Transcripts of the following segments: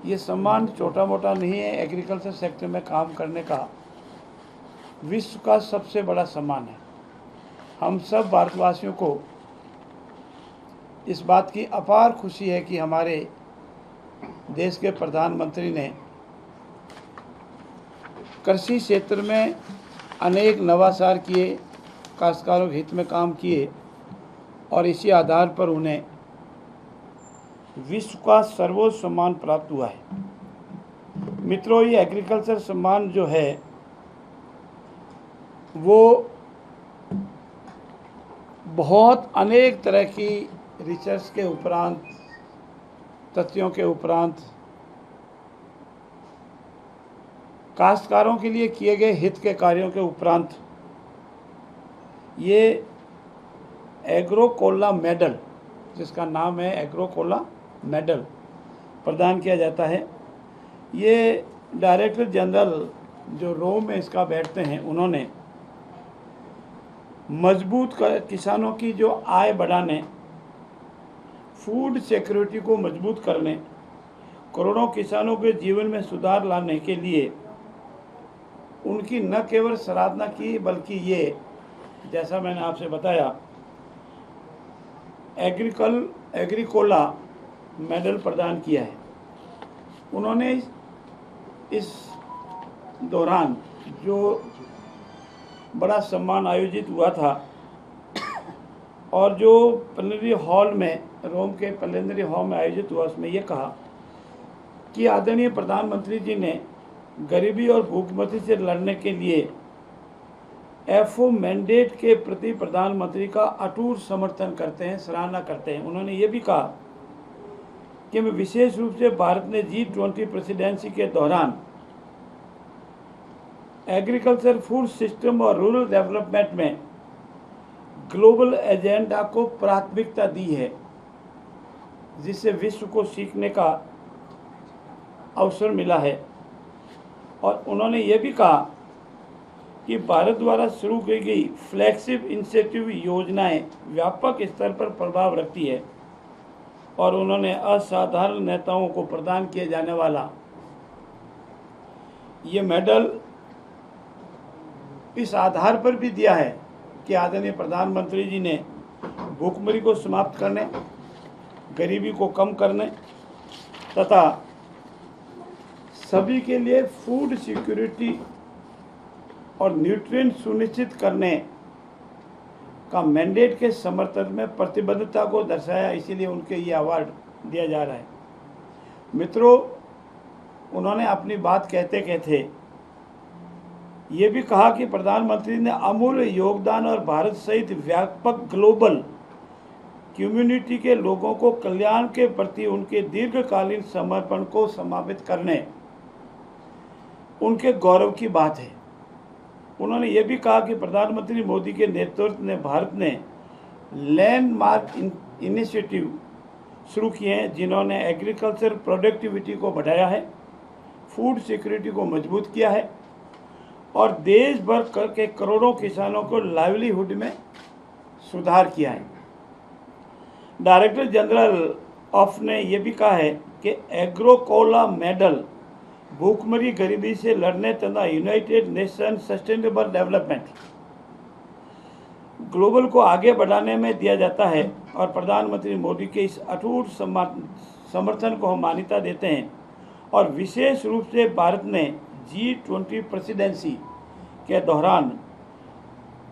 ये सम्मान छोटा मोटा नहीं है, एग्रीकल्चर सेक्टर में काम करने का विश्व का सबसे बड़ा सम्मान है। हम सब भारतवासियों को इस बात की अपार खुशी है कि हमारे देश के प्रधानमंत्री ने कृषि क्षेत्र में अनेक नवाचार किए, काश्तकारों के हित में काम किए और इसी आधार पर उन्हें विश्व का सर्वोच्च सम्मान प्राप्त हुआ है। मित्रों, ये एग्रीकल्चर सम्मान जो है वो बहुत अनेक तरह की रिसर्च के उपरांत, तथ्यों के उपरांत, काश्तकारों के लिए किए गए हित के कार्यों के उपरांत ये एग्रोकोला मेडल, जिसका नाम है एग्रोकोला मेडल, प्रदान किया जाता है। ये डायरेक्टर जनरल जो रोम में इसका बैठते हैं, उन्होंने मजबूत किसानों की जो आय बढ़ाने, फूड सिक्योरिटी को मजबूत करने, करोड़ों किसानों के जीवन में सुधार लाने के लिए उनकी न केवल सराहना की, बल्कि ये, जैसा मैंने आपसे बताया, एग्रीकोला मेडल प्रदान किया है। उन्होंने इस दौरान जो बड़ा सम्मान आयोजित हुआ था और जो प्लेनरी हॉल में, रोम के प्लेनरी हॉल में आयोजित हुआ, उसमें ये कहा कि आदरणीय प्रधानमंत्री जी ने गरीबी और भूखमरी से लड़ने के लिए एफओ मैंडेट के प्रति प्रधानमंत्री का अटूट समर्थन करते हैं, सराहना करते हैं। उन्होंने ये भी कहा कि मैं विशेष रूप से भारत ने G20 प्रेसिडेंसी के दौरान एग्रीकल्चर, फूड सिस्टम और रूरल डेवलपमेंट में ग्लोबल एजेंडा को प्राथमिकता दी है, जिससे विश्व को सीखने का अवसर मिला है। और उन्होंने ये भी कहा कि भारत द्वारा शुरू की गई फ्लैगशिप इनिशिएटिव योजनाएं व्यापक स्तर पर प्रभाव रखती है और उन्होंने असाधारण नेताओं को प्रदान किए जाने वाला ये मेडल इस आधार पर भी दिया है कि आदरणीय प्रधानमंत्री जी ने भूखमरी को समाप्त करने, गरीबी को कम करने तथा सभी के लिए फूड सिक्योरिटी और न्यूट्रिएंट सुनिश्चित करने का मैंडेट के समर्थन में प्रतिबद्धता को दर्शाया, इसीलिए उनके ये अवार्ड दिया जा रहा है। मित्रों, उन्होंने अपनी बात कहते कहते ये भी कहा कि प्रधानमंत्री ने अमूल्य योगदान और भारत सहित व्यापक ग्लोबल कम्युनिटी के लोगों को कल्याण के प्रति उनके दीर्घकालीन समर्पण को समापित करने उनके गौरव की बात है। उन्होंने ये भी कहा कि प्रधानमंत्री मोदी के नेतृत्व में भारत ने लैंडमार्क इनिशिएटिव शुरू किए हैं, जिन्होंने एग्रीकल्चर प्रोडक्टिविटी को बढ़ाया है, फूड सिक्योरिटी को मजबूत किया है और देश भर के करोड़ों किसानों को लाइवलीहुड में सुधार किया है। डायरेक्टर जनरल ऑफ ने यह भी कहा है कि एग्रोकोला मेडल भूखमरी, गरीबी से लड़ने तथा United nation sustainable development global को आगे बढ़ाने में दिया जाता है और प्रधानमंत्री मोदी के इस अटूट समर्थन को हम मान्यता देते हैं। और विशेष रूप से भारत ने G20 प्रेसिडेंसी के दौरान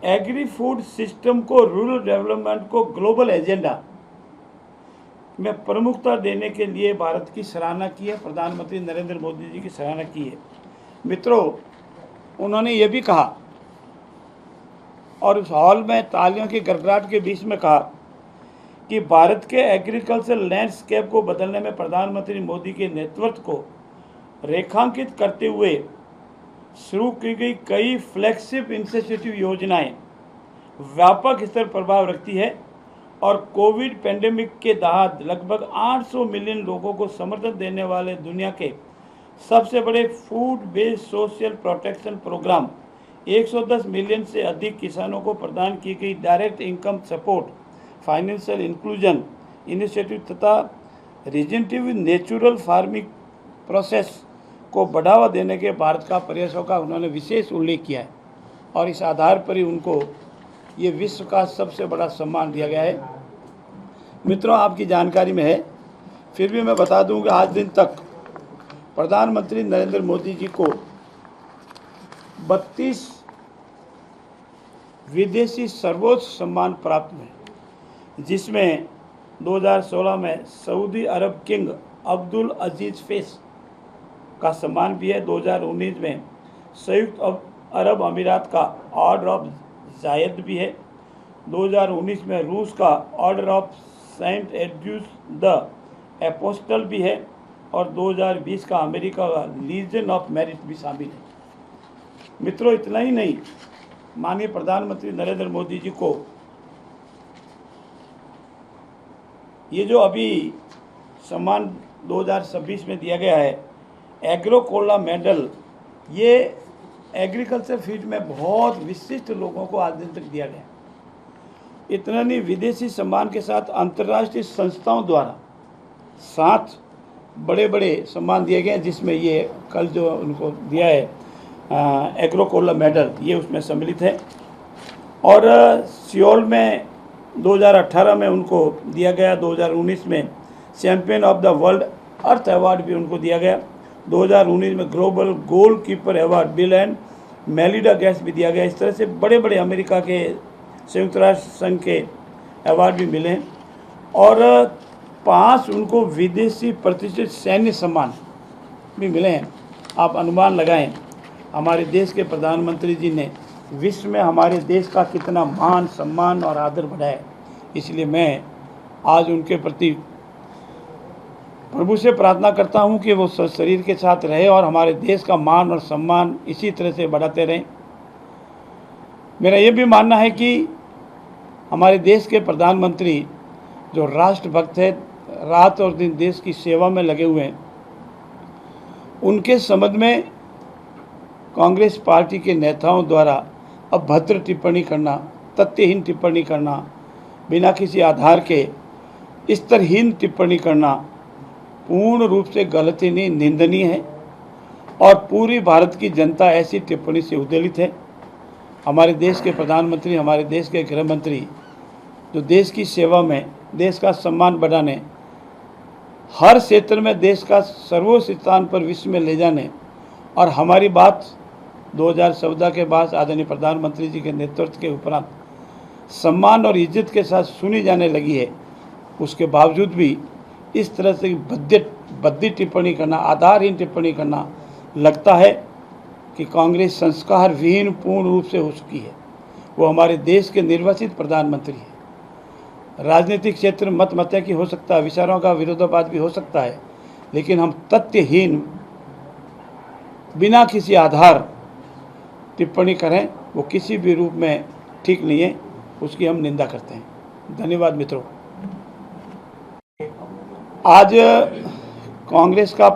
एग्री फूड सिस्टम को, रूरल डेवलपमेंट को ग्लोबल एजेंडा में प्रमुखता देने के लिए भारत की सराहना की है, प्रधानमंत्री नरेंद्र मोदी जी की सराहना की है। मित्रों, उन्होंने ये भी कहा और उस हॉल में तालियों की गड़गड़ाहट के बीच में कहा कि भारत के एग्रीकल्चर लैंडस्केप को बदलने में प्रधानमंत्री मोदी के नेतृत्व को रेखांकित करते हुए शुरू की गई कई फ्लैगशिप इनिशिएटिव योजनाएं व्यापक स्तर पर प्रभाव रखती है और कोविड पेंडेमिक के तहत लगभग 800 मिलियन लोगों को समर्थन देने वाले दुनिया के सबसे बड़े food based social protection programme, 110 million से अधिक किसानों को प्रदान की गई direct income support, financial inclusion initiative तथा रिजेनरेटिव नेचुरल फार्मिंग प्रोसेस को बढ़ावा देने के भारत का प्रयासों का उन्होंने विशेष उल्लेख किया है और इस आधार पर ही उनको ये विश्व का सबसे बड़ा सम्मान दिया गया है। मित्रों, आपकी जानकारी में है, फिर भी मैं बता दूं कि आज दिन तक प्रधानमंत्री नरेंद्र मोदी जी को 32 विदेशी सर्वोच्च सम्मान प्राप्त हुए, जिसमें 2016 में सऊदी अरब किंग अब्दुल अजीज फेस का सम्मान भी है। 2019 में संयुक्त अरब अमीरात का ऑर्डर ऑफ जायद भी है। 2019 में रूस का ऑर्डर ऑफ सेंट एड्यूस द एपोस्टल भी है और 2020 का अमेरिका का लीजन ऑफ मेरिट भी शामिल है। मित्रों, इतना ही नहीं, माननीय प्रधानमंत्री नरेंद्र मोदी जी को ये जो अभी सम्मान 2026 में दिया गया है, एग्रोकोला मेडल, ये एग्रीकल्चर फील्ड में बहुत विशिष्ट लोगों को आज दिन तक दिया गया। इतना नहीं, विदेशी सम्मान के साथ अंतर्राष्ट्रीय संस्थाओं द्वारा 7 बड़े बड़े सम्मान दिए गए, जिसमें ये कल जो उनको दिया है एग्रोकोला मेडल, ये उसमें सम्मिलित है। और सियोल में 2018 में उनको दिया गया। 2019 में champion of the world earth award भी उनको दिया गया। 2019 में global goal keeper award bill and Melinda Gates भी दिया गया। इस तरह से बड़े बड़े अमेरिका के, संयुक्त राष्ट्र संघ के अवार्ड भी मिले हैं और 5 उनको विदेशी प्रतिष्ठित सैन्य सम्मान भी मिले हैं। आप अनुमान लगाएं, हमारे देश के प्रधानमंत्री जी ने विश्व में हमारे देश का कितना मान, सम्मान और आदर बढ़ाया है। इसलिए मैं आज उनके प्रति प्रभु से प्रार्थना करता हूं कि वो शरीर के साथ रहे और हमारे देश का मान और सम्मान इसी तरह से बढ़ाते रहें। मेरा ये भी मानना है कि हमारे देश के प्रधानमंत्री जो राष्ट्रभक्त है, रात और दिन देश की सेवा में लगे हुए हैं, उनके संबंध में कांग्रेस पार्टी के नेताओं द्वारा अभद्र टिप्पणी करना, तथ्यहीन टिप्पणी करना, बिना किसी आधार के स्तरहीन टिप्पणी करना पूर्ण रूप से गलत ही नहीं, निंदनीय है और पूरी भारत की जनता ऐसी टिप्पणी से उद्वेलित है। हमारे देश के प्रधानमंत्री, हमारे देश के गृह मंत्री जो देश की सेवा में, देश का सम्मान बढ़ाने, हर क्षेत्र में देश का सर्वोच्च स्थान पर विश्व में ले जाने और हमारी बात 2014 के बाद आदरणीय प्रधानमंत्री जी के नेतृत्व के उपरांत सम्मान और इज्जत के साथ सुनी जाने लगी है, उसके बावजूद भी इस तरह से भद्दी टिप्पणी करना, आधारहीन टिप्पणी करना, लगता है कि कांग्रेस संस्कार विहीन पूर्ण रूप से हो चुकी है। वो हमारे देश के निर्वाचित प्रधानमंत्री हैं। राजनीतिक क्षेत्र मत मतया की हो सकता है, विचारों का विरोधाभास भी हो सकता है, लेकिन हम तथ्यहीन, बिना किसी आधार टिप्पणी करें, वो किसी भी रूप में ठीक नहीं है, उसकी हम निंदा करते हैं। धन्यवाद मित्रों। आज कांग्रेस का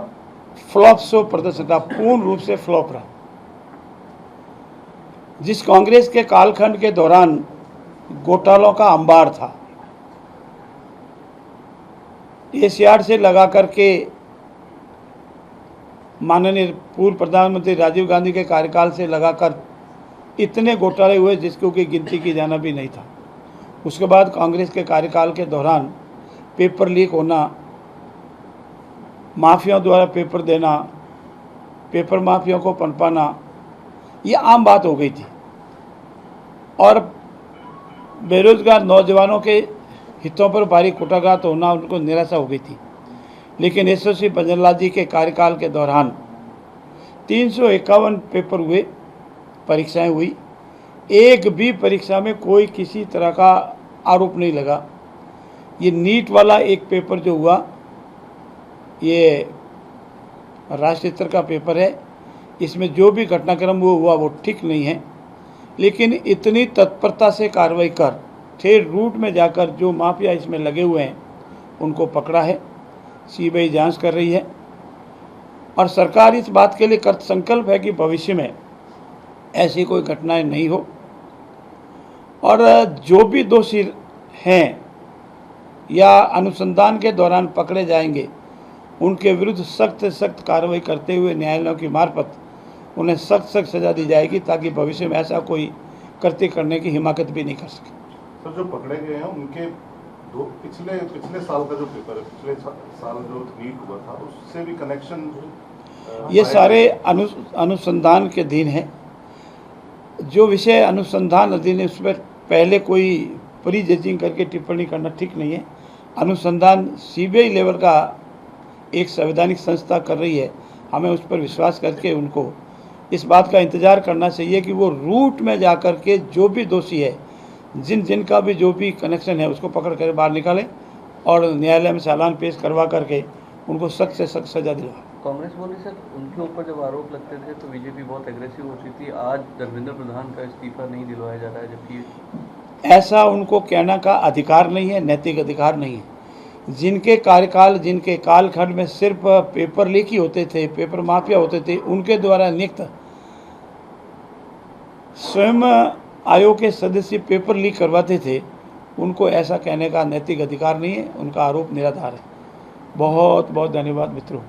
फ्लॉप शो प्रदर्शन का पूर्ण रूप से फ्लॉप रहा। जिस कांग्रेस के कालखंड के दौरान घोटालों का अंबार था, एशियाड से लगा करके माननीय पूर्व प्रधानमंत्री राजीव गांधी के कार्यकाल से लगाकर इतने घोटाले हुए जिसको की गिनती की जाना भी नहीं था। उसके बाद कांग्रेस के कार्यकाल के दौरान पेपर लीक होना, माफियाओं द्वारा पेपर देना, पेपर माफियाओं को पनपाना, ये आम बात हो गई थी और बेरोजगार नौजवानों के हितों पर भारी कुटाघात होना, उनको निराशा हो गई थी। लेकिन यशस्वी बंजरलाल जी के कार्यकाल के दौरान 351 पेपर हुए, परीक्षाएं हुई, एक भी परीक्षा में कोई किसी तरह का आरोप नहीं लगा। ये नीट वाला एक पेपर जो हुआ, ये राष्ट्रीय स्तर का पेपर है, इसमें जो भी घटनाक्रम हुआ वो ठीक नहीं है। लेकिन इतनी तत्परता से कार्रवाई कर ठेठ रूट में जाकर जो माफिया इसमें लगे हुए हैं उनको पकड़ा है। सीबीआई जांच कर रही है और सरकार इस बात के लिए कृत संकल्प है कि भविष्य में ऐसी कोई घटनाएं नहीं हो और जो भी दोषी हैं या अनुसंधान के दौरान पकड़े जाएंगे उनके विरुद्ध सख्त से सख्त कार्रवाई करते हुए न्यायालयों की मार्फत उन्हें सख्त सख्त सज़ा दी जाएगी, ताकि भविष्य में ऐसा कोई कृत्य करने की हिमाकत भी नहीं कर सके। सर, जो पकड़े गए हैं उनके पिछले साल का जो पेपर है, पिछले साल जो लीक हुआ था, उससे भी कनेक्शन ये सारे अनुसंधान के अधीन है। जो विषय अनुसंधान अधीन है उस पर पहले कोई प्री जजिंग करके टिप्पणी करना ठीक नहीं है। अनुसंधान सीबीआई लेवल का एक संवैधानिक संस्था कर रही है। हमें उस पर विश्वास करके उनको इस बात का इंतज़ार करना चाहिए कि वो रूट में जा कर के जो भी दोषी है, जिनका भी जो भी कनेक्शन है, उसको पकड़ कर बाहर निकालें और न्यायालय में चालान पेश करवा करके उनको सख्त से सख्त सज़ा दिलवाएं। कांग्रेस बोली सर, उनके ऊपर जब आरोप लगते थे तो बीजेपी बहुत एग्रेसिव होती थी। आज धर्मेंद्र प्रधान का इस्तीफा नहीं दिलवाया जा रहा है, जबकि ऐसा उनको कहने का अधिकार नहीं है, नैतिक अधिकार नहीं है। जिनके कार्यकाल, जिनके कालखंड में सिर्फ पेपर लीक ही होते थे, पेपर माफिया होते थे, उनके द्वारा नियुक्त स्वयं आयोग के सदस्य पेपर लीक करवाते थे, उनको ऐसा कहने का नैतिक अधिकार नहीं है। उनका आरोप निराधार है। बहुत बहुत धन्यवाद मित्रों।